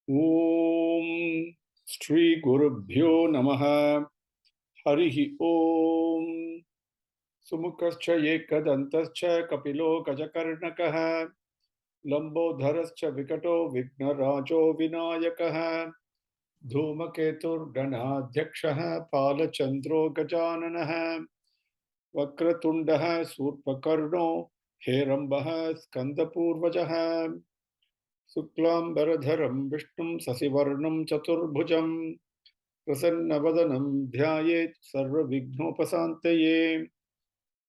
Om Shri Gurubhyo Namaha Harihi Om Sumukhascha Yekadantascha Kapilo Gajakarnakaha Lambodharascha Vikato Vignarajo Vinayakaha Dhumaketur Ganadhyakshaha Palachandro Gajananaha Vakratundaha Surpakarno Herambaha Skandapurvajaha Suklam Baradharam Vishnum Sasivarnam Chaturbhujam Prasanavadhanam Dhyayet Sarva Vignopasantaye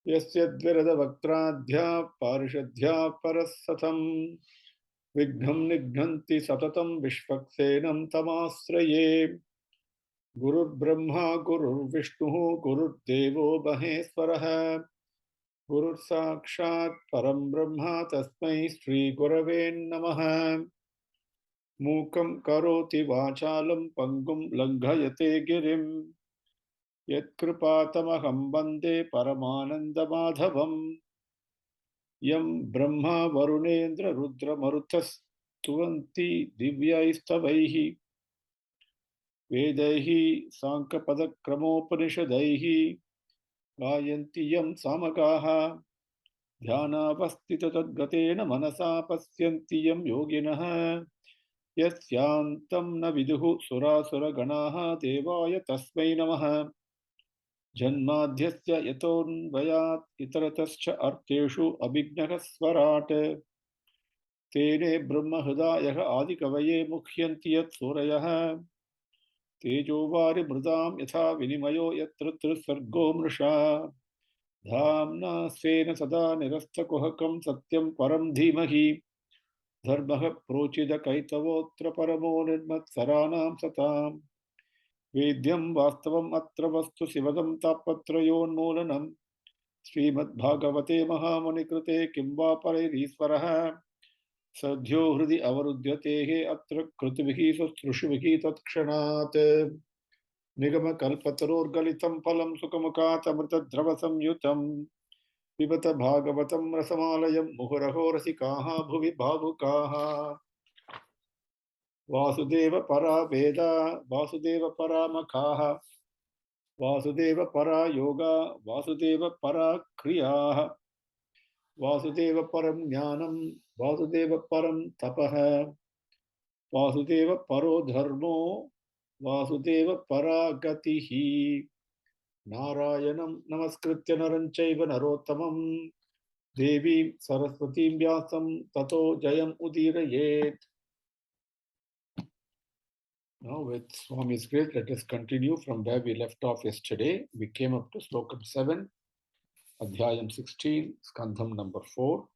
Yasya Dvirada Vaktradhya Parishadhya Parasatam Vignam Nignanti Satatam Vishvaksenam Tamasraye Gurur Brahma Gurur Vishnu Gurur Devo Maheswaraha Gurur Sakshat Param Brahma Tasmai Sri Gurave Namaha Mukam karoti vachalam pangum langhayate girim Yatkripathamaham bande paramananda madhavam Yam brahma varunendra rudra marutas tuvanti divyaistavaihi Vedaihi sankapadakramopanisadaihi Gayanti yam samagaha Dhyanavastita tadgatena manasa pasyanti yam yoginaha Yasyantam na viduhu surasura ganaha devaya tasmai namaha Janmadhyasya yatonvayat itaratascha arteshu abhignahasvarat Tene brahma hridayaha adikavaye mukhyanti yat surayaha Tejovari mridam yatha vinimayo yatratra sargo mrisha Dhamna svena sada nirastha kuhakam satyam param dhimahi Dharmah prochida kaitavotra paramo nirmat saranam satam Vedyam vastavam atra vastu sivadam tapatrayon Srimad Bhagavate Mahamuni Krute Kimva Parairisvaraha Sadhyo Hridi Avarudyate Atra Krutivihi Sustrushivihi Tatkshanat Nigama Kalpataror Galitam Palam Sukamukat Amrita Dravasam Yutam Vivata Bhagavatam Rasamalayam Muhuraho Rasikaha Bhuvi Bhavukaha Vasudeva Para Veda Vasudeva Para Makhaha Vasudeva Para Yoga Vasudeva Para Kriyaha Vasudeva Param Jnanam Vasudeva Param Tapaha Vasudeva Paro Dharmo Vasudeva Para Gatihi Narayanam Namaskritya Naranchaiva Narottamam Devi Saraswatim Vyasam Tato Jayam Udirayet. Now with Swami's grace, let us continue from where we left off yesterday. We came up to Slokam 7, Adhyayam 16, Skandham number 4.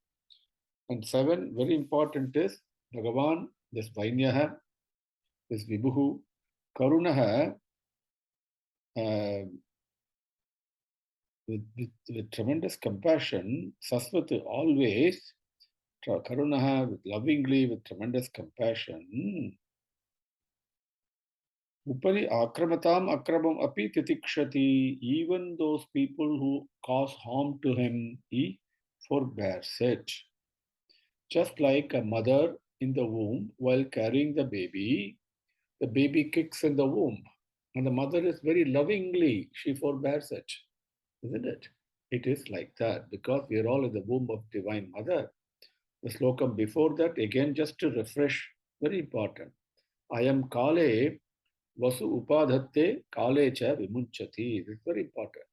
And 7, very important is Bhagavan, this Vainyaha, this Vibhuhu, Karunaha, with tremendous compassion, Saswat always, Karunaha, with lovingly, with tremendous compassion, Upari akramatam akramam api titikshati, even those people who cause harm to him, he forbears it. Just like a mother in the womb, while carrying the baby kicks in the womb. And the mother is very lovingly, she forbears it. Isn't it? It is like that because we are all in the womb of Divine Mother. The slokam before that, again, just to refresh, very important. I am Kale Vasu Upadhatte Kale Cha Vimunchati. This is very important.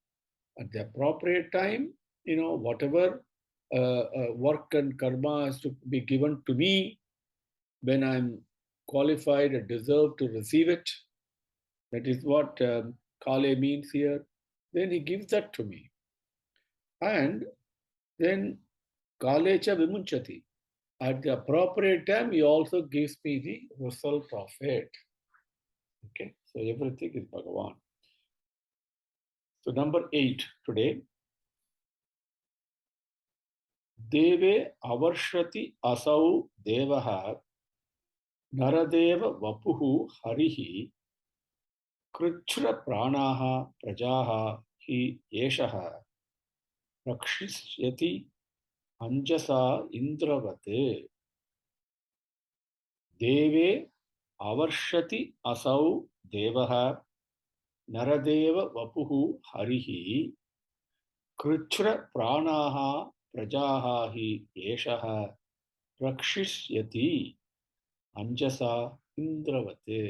At the appropriate time, whatever work and karma has to be given to me when I'm qualified and deserve to receive it. That is what Kale means here. Then he gives that to me. And then Kale Cha Vimunchati. At the appropriate time, he also gives me the result of it. Okay, so everything is Bhagavan. So number 8 today. Deve avarshati asau devaha naradeva vapuhu harihi krichra pranaha prajaha hi yeshaha rakshisyati anjasa indravate Deve avarshati asau devaha naradeva vapuhu harihi kruchra pranaha prajaha hi yeshaha rakshishyati anjasa indravate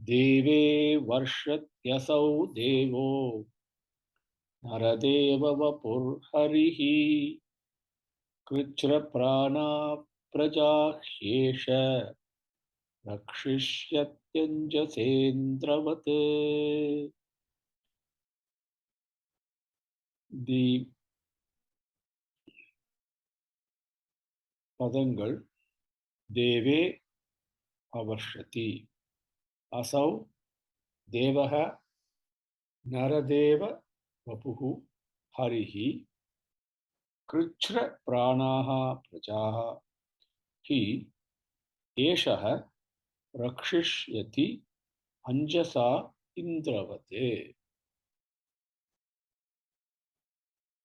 deve varshatyasau devo naradeva vapur harihi kruchra prana prajahyesha rakshishyatyanjasendravate. The padangal deve avarshati asau devaha naradeva vapuhu harihi kruchra pranaha prajaha hi eshaha rakshishyati anjasa indravate.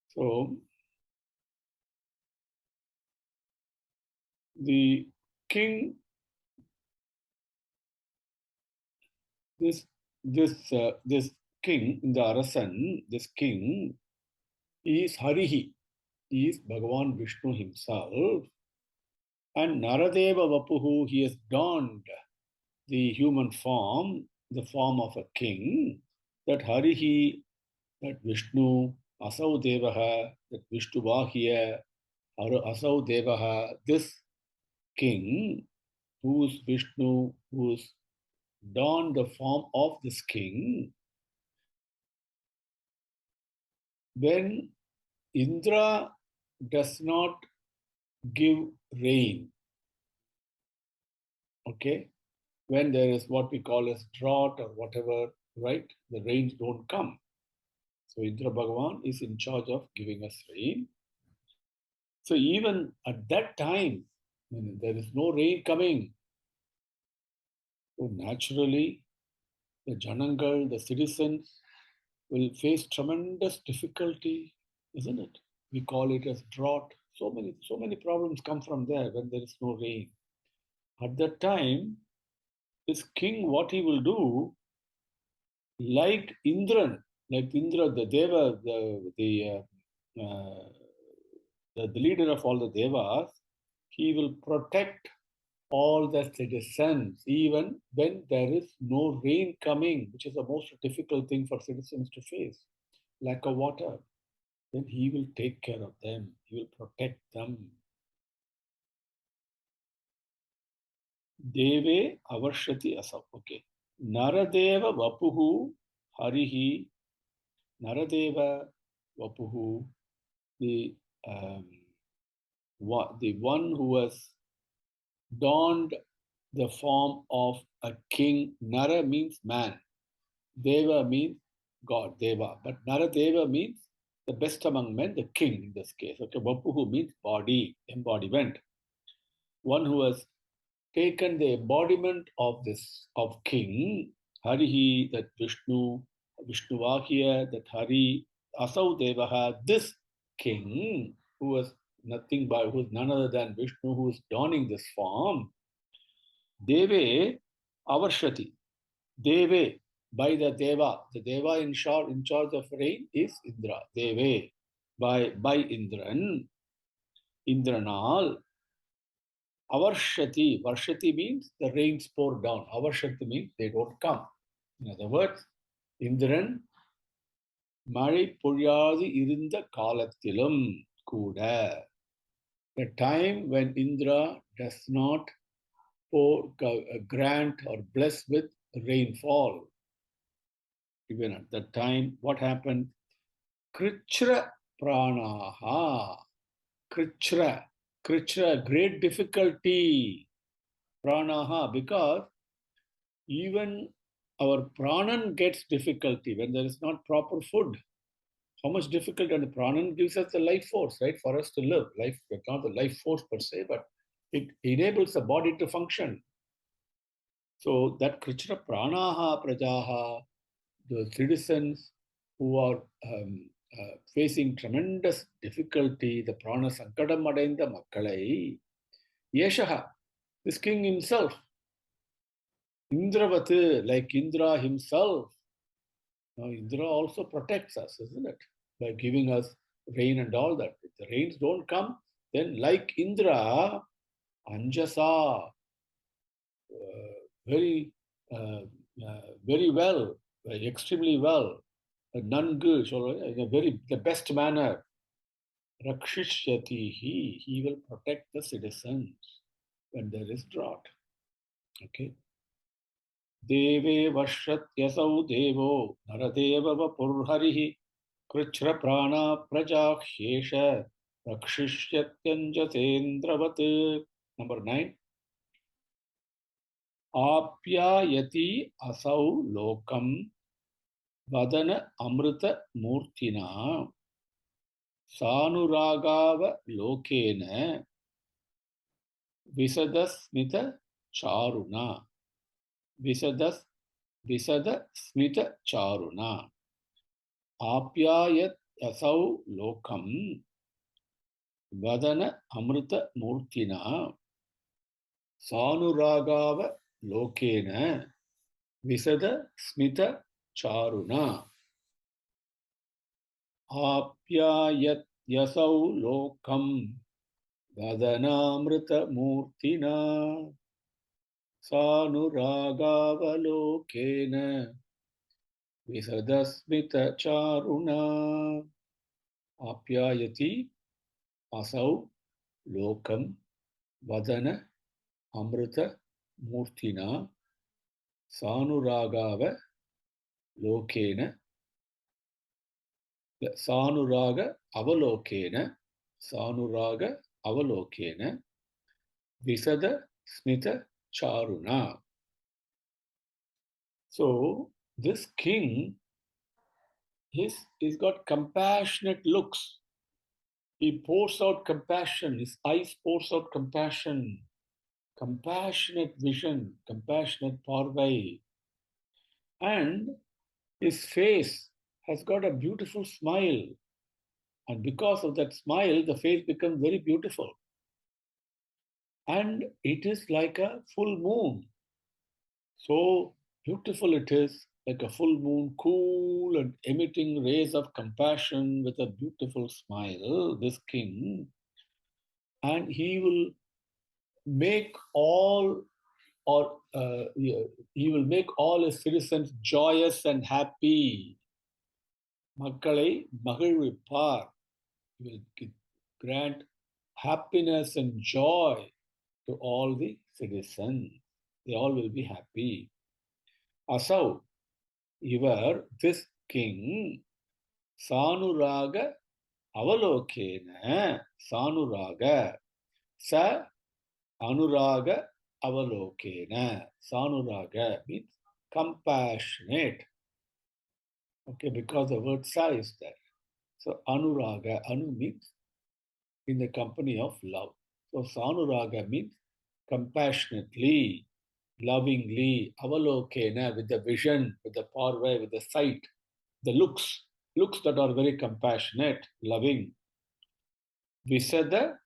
So the king, this king in the Arasan, this king is Harihi, is Bhagavan Vishnu himself, and Naradeva Vapuhu, he has donned the human form, the form of a king. That Harihi, that Vishnu, Asau Devaha, that Vishnu Vahya, Asau Devaha, this king, who's Vishnu, who's donned the form of this king, when Indra does not give rain, okay, when there is what we call as drought or whatever, right, the rains don't come. So Indra Bhagavan is in charge of giving us rain. So even at that time, when there is no rain coming, so naturally the Janangal, the citizens, will face tremendous difficulty, isn't it? We call it as drought. So many problems come from there when there is no rain. At that time, this king, what he will do, like Indran, like Indra, the Deva, the leader of all the Devas, he will protect all the citizens, even when there is no rain coming, which is the most difficult thing for citizens to face, lack of water. Then he will take care of them, he will protect them. Deve avarshati asau. Okay. Naradeva vapuhu harihi. Naradeva vapuhu. The um, the one who has donned the form of a king. Nara means man. Deva means God, Deva. But Naradeva means the best among men, the king in this case. Okay, Vapuhu means body, embodiment. One who has taken the embodiment of this, of king, Harihi, that Vishnu, Vishnuvahya, that Hari, Asau Devaha, this king, who was nothing but, who is none other than Vishnu, who is donning this form, Deve Avarshati. Deve, by the Deva in charge of rain is Indra. Deve, by Indran, Indranal. Avarshati, Varshati means the rains pour down. Avarshati means they don't come. In other words, Indran, மழை பொழியாது இருந்த காலத்திலும் கூட, the time when Indra does not grant or bless with rainfall, even at that time, what happened? Krichra pranaha. Krichra. Krichra, great difficulty. Pranaha, because even our pranan gets difficulty when there is not proper food. How much difficult, and the pranan gives us the life force, right, for us to live. Life, not the life force per se, but it enables the body to function. So that krichra pranaha prajaha, the citizens who are facing tremendous difficulty, the prana sankadam adainda makkalai, yeshaha, This king himself, Indravati, like Indra himself. Now, Indra also protects us, isn't it? By giving us rain and all that. If the rains don't come, then like Indra, Anjasa, very, very well, extremely well, Nangu, so in a very, the best manner. Rakshishyati, he will protect the citizens when there is drought. Okay. Deve vashatyasau devo naradeva vapurharihi krichra prana prajahyesha rakshishyatyandjasendravat. Number 9. Apyayati asau lokam vadana amrita murtina sanuragava lokena visadasmita charuna. Visadas Visada Smita Charuna. Apyayat Asau Lokam Vadana Amrita Murtina Sanuragava Lokena Visada Smita Charuna. Apyayat Yasau Lokam Vadanamrita Murtina Sanuragavalokena Visadasmita Charuna. Apyayati Asau Lokam Vadana Amrita Murtina Sanuragava Lokena Sanuraga Avalokena Sanuraga Avalokena Visada Smita Charuna. So this king, he's got compassionate looks. He pours out compassion. His eyes pours out compassion, compassionate vision, compassionate parvai. And his face has got a beautiful smile. And because of that smile, the face becomes very beautiful. And it is like a full moon. So beautiful it is, like a full moon, cool and emitting rays of compassion with a beautiful smile, this king. And he will make all he will make all his citizens joyous and happy. Makkalai magilvippar. He will grant happiness and joy to all the citizens. They all will be happy. Asau, this king, Sanuraga Avalokena, Sanuraga, Sa Anuraga Avalokena. Sanuraga means compassionate. Okay, because the word Sa is there. So Anuraga, Anu means in the company of love. So Sanuraga means compassionately, lovingly, Avalokena, with the vision, with the parvai, with the sight, the looks that are very compassionate, loving. Visada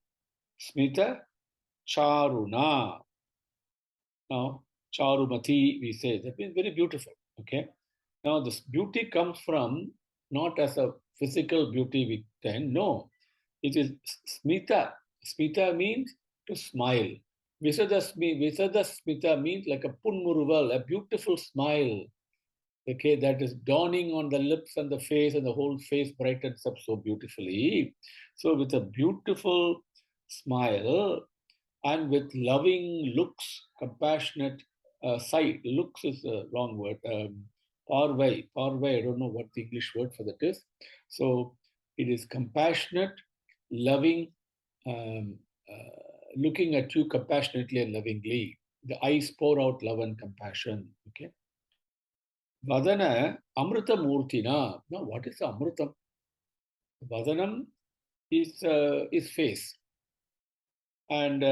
Smita Charuna. Now, Charumati, we say, that means very beautiful. Okay. Now, this beauty comes from not as a physical beauty we tend, no. It is Smita. Smita means to smile. Visada Smita means like a punmuruval, a beautiful smile. Okay, that is dawning on the lips and the face, and the whole face brightens up so beautifully. So, with a beautiful smile and with loving looks, compassionate sight. Looks is a wrong word. Parvai, I don't know what the English word for that is. So, it is compassionate, loving, looking at you compassionately and lovingly. The eyes pour out love and compassion. Okay. Vadana Amrita Murtina. Now, what is Amritam? Vadanam is face. And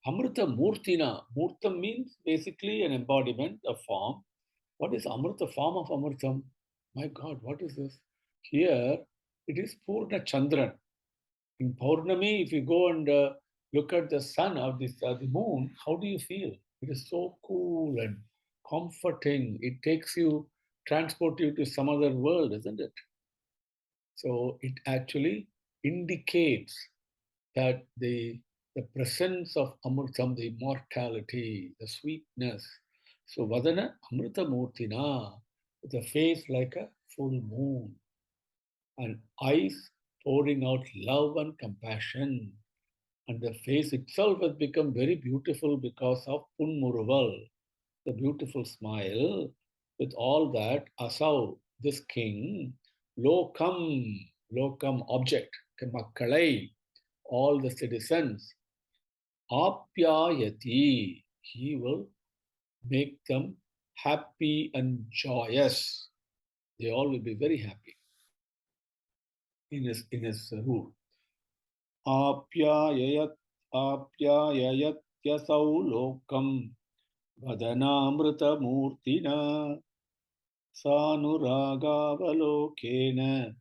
Amrita Murtina. Murtam means basically an embodiment, a form. What is Amrita, form of Amritam? My God, what is this? Here, it is Purna Chandran. In Paurnami, if you go and look at the sun or the moon, how do you feel? It is so cool and comforting. It takes you, transport you to some other world, isn't it? So it actually indicates that the presence of Amritam, the immortality, the sweetness. So Vadana Amrita Murtina, with a face like a full moon, and eyes pouring out love and compassion. And the face itself has become very beautiful because of Punmuruval, the beautiful smile. With all that, Asau, this king, Lokam object, Makkalai, all the citizens, Apyayati, he will make them happy and joyous. They all will be very happy in his rule. Apyayayat Apyayayatyasau lokam Vadanamrutamurtina Sanuragavalokena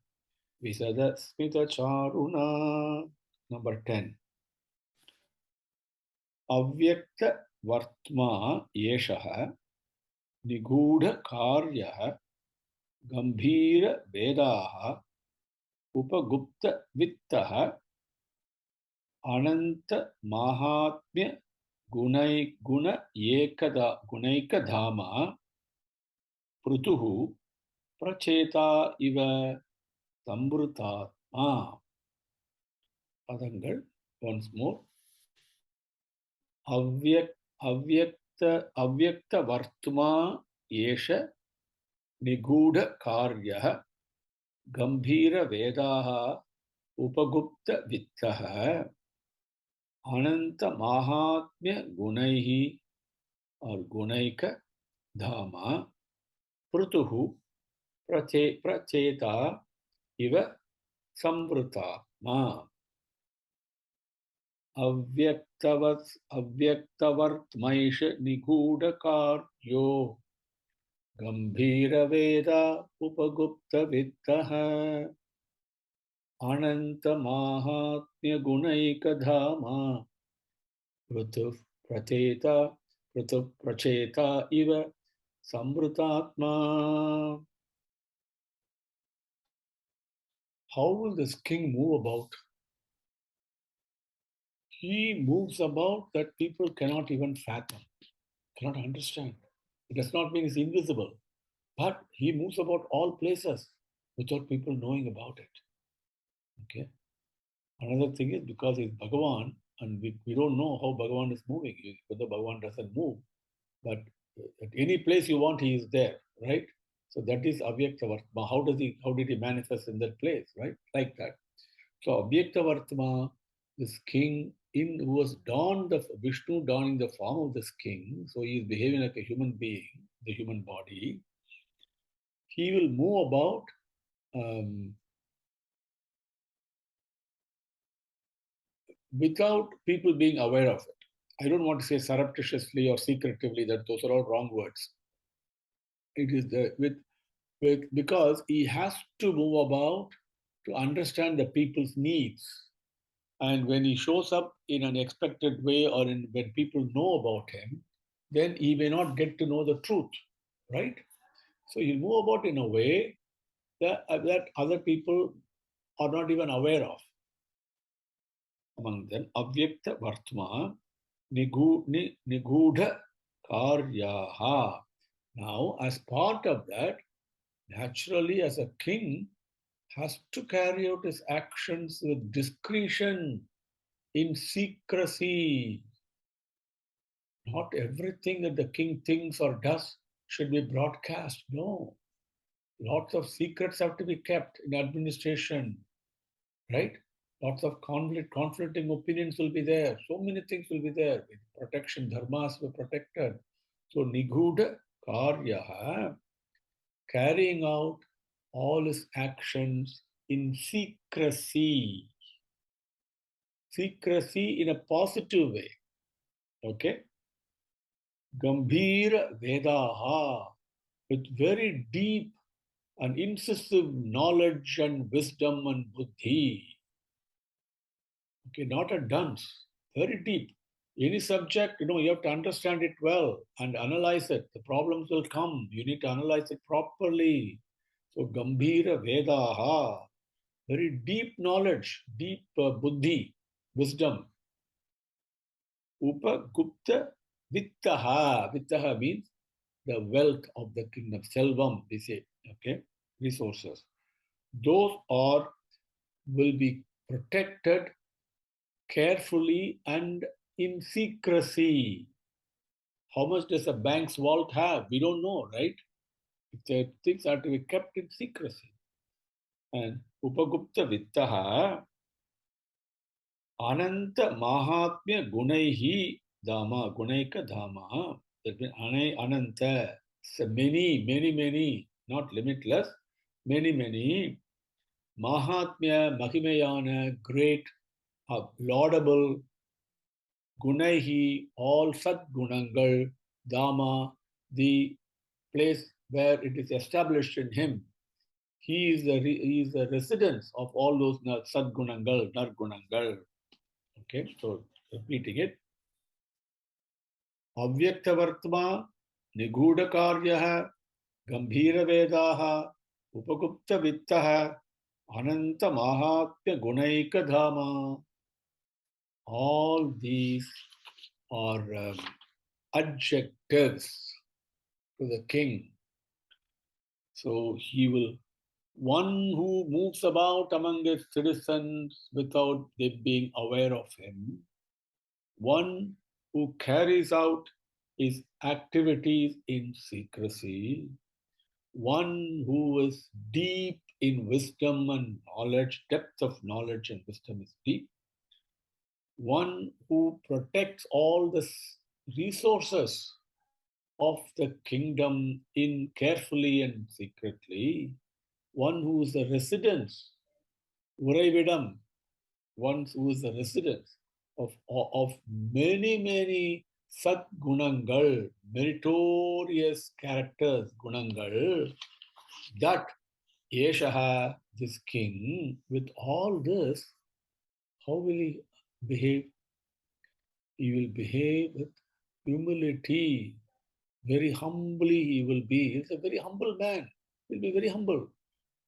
Visada Smita Charuna. Number 10. Avyakta Vartma Yeshaha Nigudha Karyah Gambhira Vedaha Upagupta Vittaha Ananta Mahatmya Guna Gunaikadhama Pruthu Pracheta Iva Samrutatma. Padangal once more. Avyakta Vartma Yesha Nigudha Karyah Gambhira Vedaha Upagupta Vittaha Ananta Mahatmya Gunaihi or Gunaika Dhama Prutuhu Pracheta Iva Samvrutama. Avyaktavartmaisha Nigudha Karyo Gambhira Veda Upagupta Vittaha Ananta Mahatmya Gunaika Dhama Prutu Pracheta Iva Samrutatma. How will this king move about? He moves about that people cannot even fathom, cannot understand. It does not mean he's invisible, but he moves about all places without people knowing about it. Okay. Another thing is because he's Bhagavan, and we don't know how Bhagavan is moving. Whether Bhagavan doesn't move, but at any place you want, he is there, right? So that is Avyakta Vartma. How did he manifest in that place, right? Like that. So Avyakta Vartma, this king who was Vishnu donning the form of this king, so he is behaving like a human being, the human body. He will move about without people being aware of it. I don't want to say surreptitiously or secretively, that those are all wrong words. It is because he has to move about to understand the people's needs. And when he shows up in an expected way or when people know about him, then he may not get to know the truth, right? So he'll move about in a way that other people are not even aware of. Among them, Avyakta Vartma Nigudha Karyaha. Now, as part of that, naturally, as a king, has to carry out his actions with discretion, in secrecy. Not everything that the king thinks or does should be broadcast. No. Lots of secrets have to be kept in administration, right? Lots of conflicting opinions will be there. So many things will be there. With protection, dharmas were protected. So Nigudha Karyaha, carrying out all his actions in secrecy. Secrecy in a positive way. Okay? Gambhira Vedaha, with very deep and incisive knowledge and wisdom and buddhi. Okay, not a dunce. very deep. Any subject, you have to understand it well and analyze it. The problems will come. You need to analyze it properly. So, Gambhira Vedaha, very deep knowledge, deep buddhi, wisdom. Upagupta Vittaha. Vittaha means the wealth of the kingdom. Selvam, we say, okay, resources. Those will be protected carefully and in secrecy. How much does a bank's vault have? We don't know, right? The things are to be kept in secrecy. And Upagupta Vittaha Ananta Mahatmya Gunaihi Dama, Gunaika Dama. That means Ananta. So many, not limitless, many. Mahatmya, Mahimayana, great, laudable, Gunaihi, all Sadgunangal, Dama, the place where it is established in him. He is the residence of all those Sadgunangal, Nargunangal. Okay, so repeating it. Avyaktavartma, Nigudakaryah, Gambhiravedaha, Upagupta Vittaha, Ananta Mahatmya Gunaika Dhama. All these are adjectives to the king. So he will, one who moves about among his citizens without them being aware of him, one who carries out his activities in secrecy, one who is deep in wisdom and knowledge, depth of knowledge and wisdom is deep, one who protects all the resources of the kingdom in carefully and secretly, one who is the residence, Uraividam, one who is the residence of many Sadgunangal, meritorious characters, Gunangal, that Yeshaha, this king, with all this, how will he behave? He will behave with humility. Very humbly he will be. He's a very humble man. He'll be very humble.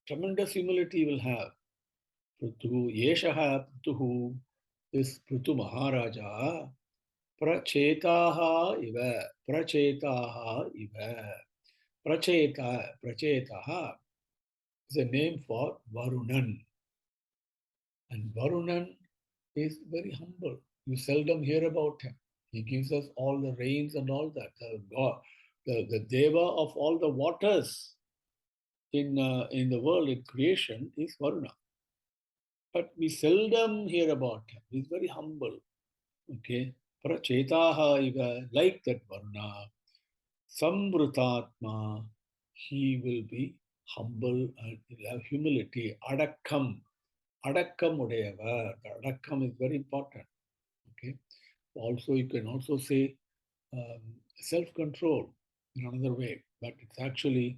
Tremendous humility he will have. Pruthu, Yeshaha Pruthu, this Pruthu Maharaja, Prachetaha iva, Prachetaha iva. Prachetaha is a name for Varunan. And Varunan is very humble. You seldom hear about him. He gives us all the rains and all that. The Deva of all the waters in the world, in creation, is Varuna. But we seldom hear about him. He's very humble. Okay. Prachetaha iva, like that Varuna. Samvrutatma, he will be humble and will have humility. Adakkam. Adakkam udayavar. Adakkam is very important. Okay. Also, you can also say self-control in another way, but it's actually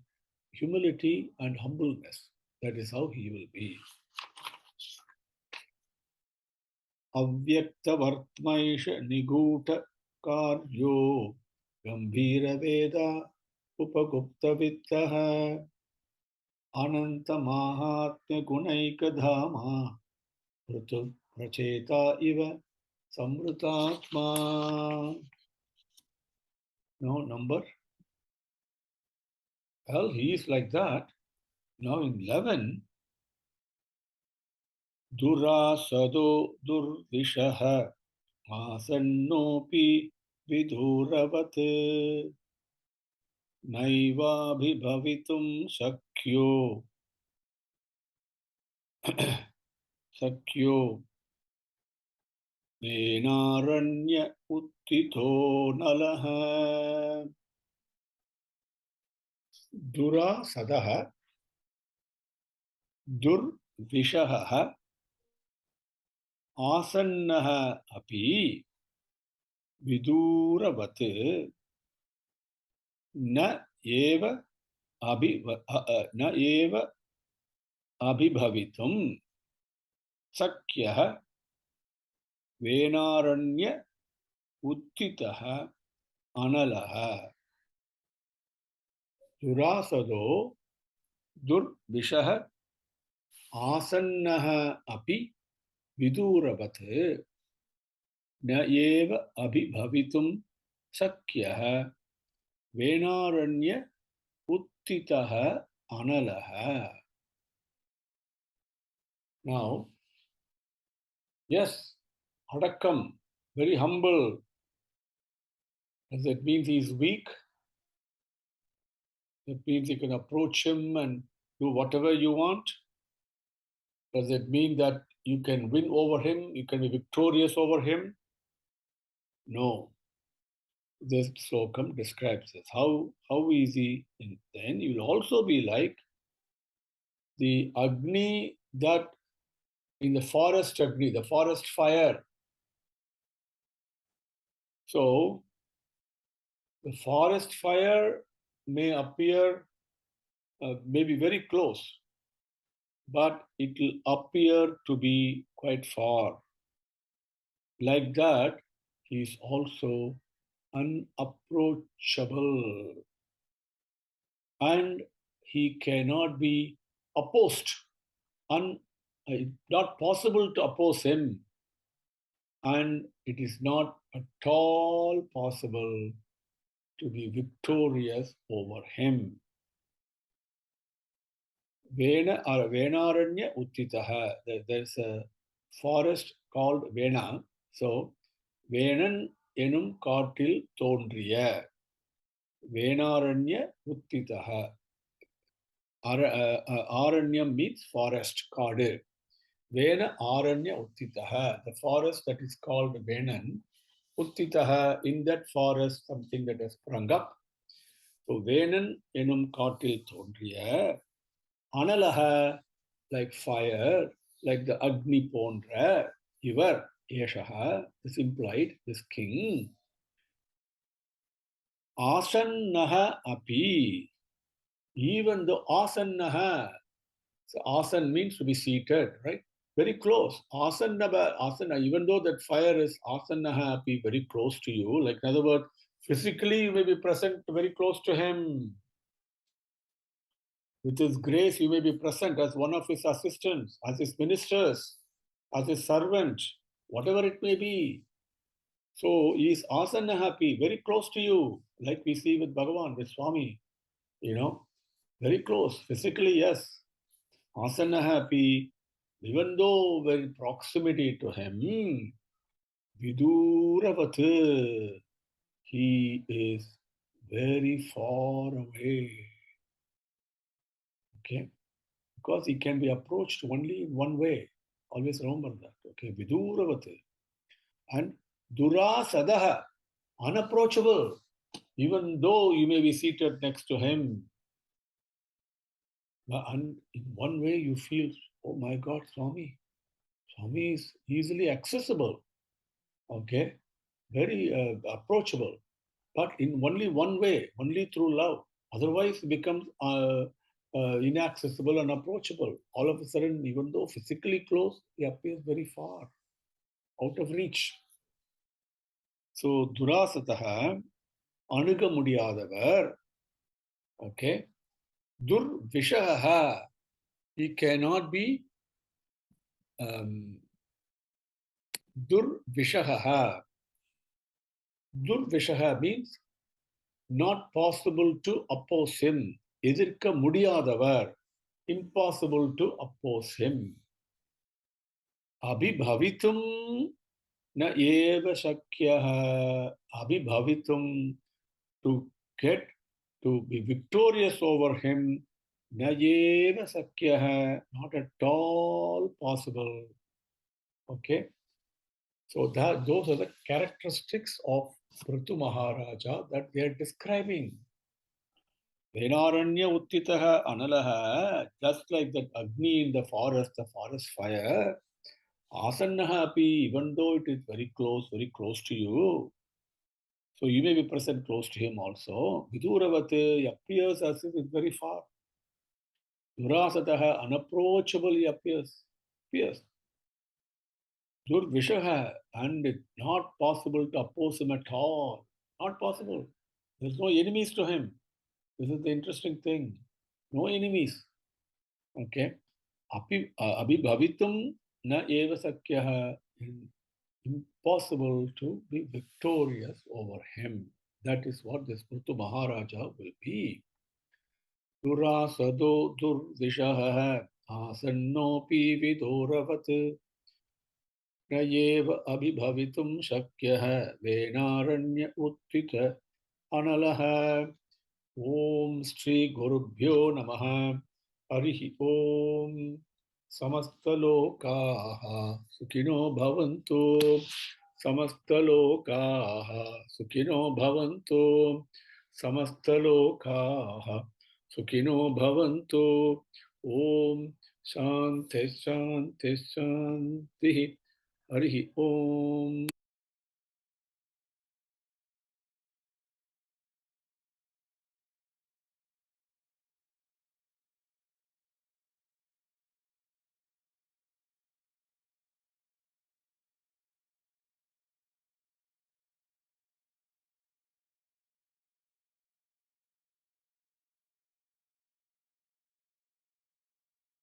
humility and humbleness. That is how he will be. Avyaktavartmaisha niguta karyo gambhira veda upagupta vittaha ananta mahatmya gunaika dhama Pruthu pracheta iva samrutatma. No number. Well, he is like that. Now in 11, Durasado durvishaha asannopi viduravat naivabhibhavitum sakyo nenaranya uttito nalaha. Durasadaha durvishaha आसन्नः अपि विदूरवत् न एव अभिभवितुं शक्यः Venaranya Uttitaha Analaha Durasado Durvishaha Asannaha Api Viduravat Na Eva Abhibhavitum Sakyah Venaranya Uttitaha Analaha. Now, yes, Adakam, very humble. Does that mean he is weak? That means you can approach him and do whatever you want? Does it mean that you can win over him? You can be victorious over him? No. This slokam describes this. How easy? And then you will also be like the Agni that in the forest Agni, the forest fire. So the forest fire may appear maybe very close, but it will appear to be quite far. Like that, he is also unapproachable and he cannot be opposed. Not possible to oppose him, and it is not at all possible to be victorious over him. Vena or Venaranya Uttitaha. There's a forest called Vena. So, Venan enum காட்டில் தோன்றிய Venaranya Uttitaha. Aranyam means forest, Kadu. Vena Aranya Uttitaha. The forest that is called Venan. Uttitaha, in that forest, something that has sprung up. So, Venan enum காட்டில் தோன்றிய Analaha, like fire, like the Agni Pondra, Ivar, Yeshaha, is implied, this king. Asannaha api, even though Asannaha, so Asan means to be seated, right? Very close. Asana, even though that fire is Asannaha api, very close to you, like in other words, physically you may be present very close to him. With his grace, you may be present as one of his assistants, as his ministers, as his servant, whatever it may be. So he is asana happy, very close to you, like we see with Bhagavan, with Swami, very close. Physically, yes. Asana happy, even though very proximity to him, Viduravat, he is very far away. Okay. Because he can be approached only in one way. Always remember that. Okay, Viduravati. And Durasadaha, unapproachable. Even though you may be seated next to him, and in one way you feel, oh my God, Swami. Swami is easily accessible. Okay, very approachable. But in only one way, only through love. Otherwise, it becomes inaccessible and approachable. All of a sudden, even though physically close, he appears very far, out of reach. So, Durasataha, Anuga Mudiyadavar, okay, Durvishaha, he cannot be Durvishaha. Durvishaha means not possible to oppose him. Edirka Mudiyadavar, impossible to oppose him. Abhibhavitum na eva shakyaha. Abhibhavitum, to get, to be victorious over him, na eva shakyaha, not at all possible. Okay? So those are the characteristics of Pruthu Maharaja that they are describing. Venaranya Uttitaha Analaha, just like that Agni in the forest fire, Asannaha api, even though it is very close to you, so you may be present close to him also. Viduravate appears as if it's very far. Durasataha, unapproachable, he appears. Durvishaha, and it's not possible to oppose him at all. Not possible. There's no enemies to him. This is the interesting thing. No enemies. Okay. Abhibhavitum na eva sakyaha. Impossible to be victorious over him. That is what this Prithu Maharaja will be. Durasado durvishaha asannopi vidoravat नयेव अभिभवितुं शक्यः वेनारण्य उत्थित अनलः ॐ श्री गुरुभ्यो नमः हरिः ॐ समस्तलोकाः सुखिनो भवन्तु समस्तलोकाः सुखिनो भवन्तु समस्तलोकाः सुखिनो भवन्तु ॐ शान्ति शान्ति शान्तिः हरिः ॐ